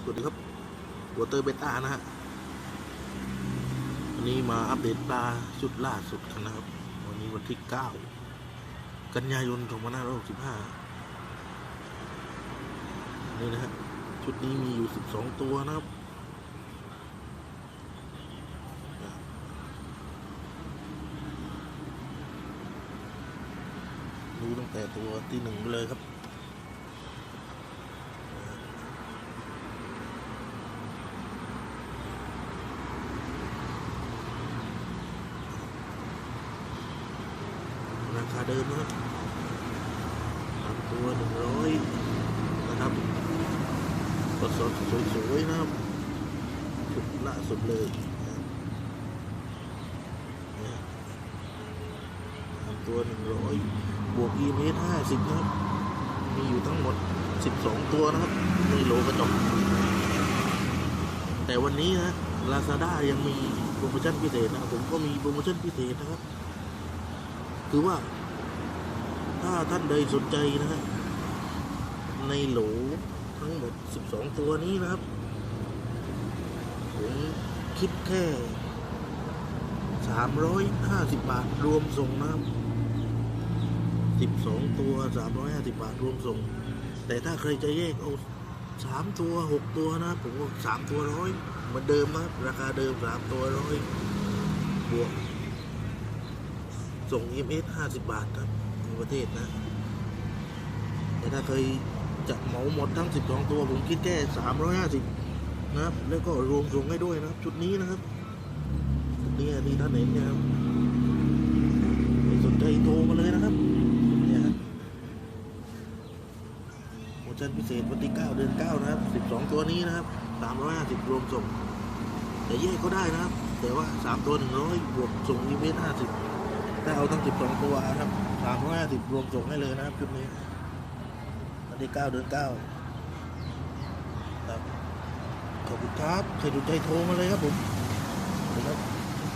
วัสดีครับวอเตอร์เบต้านะฮะวันนี้มาอัปเดตปลาชุดล่าสุดกันนะครับวันนี้วันที่ 9 กันยายน 2565นี่นะฮะชุดนี้มีอยู่ 12 ตัวนะครับดูตั้งแต่ตัวที่ 1เลยครับราคาเดิมนะครับตัว100นะครับกดสดสวยๆนะครับชุดล่าสุดเลยตัว100บวก EMS 50นะครับมีอยู่ทั้งหมด12ตัวนะครับในโหลกระจกแต่วันนี้นะ Lazada ยังมีโปรโมชั่นพิเศษนะครับผมก็มีโปรโมชั่นพิเศษนะครับคือว่าถ้าท่านใดสนใจนะฮะในโหลทั้งหมด12ตัวนี้นะครับผมคิดแค่350 บาทรวมส่งนะครับ12ตัว350 บาทรวมส่งแต่ถ้าใครจะแยกเอา3ตัว6ตัวนะผมก็3ตัว100เหมือนเดิมนะครับราคาเดิม3ตัว100บวกส่ง EMS 50 บาทครับในประเทศนะแต่ถ้าเคยจะเหมาหมดทั้ง12ตัวผมคิดแค่350นะครับแล้วก็รวมส่งให้ด้วยนะครับชุดนี้นะครับชุดนี้ที่ท่านเห็นเนี่ยครับสนใจโทรมาเลยนะครับเนี่ยโปรโมชั่นพิเศษวันที่ 9 เดือน 9นะครับ12ตัวนี้นะครับ350รวมส่งแต่แยกก็ได้นะครับแต่ว่า3ตัว100บวกส่ง EMS 50ถ้าเอาทั้ง12ตัวครับ350รวมส่งให้เลยนะครับชุดนี้วันที่ 9 เดือน 9ครับขอบคุณครับใครดูใจโทรมาเลยครับผมครับ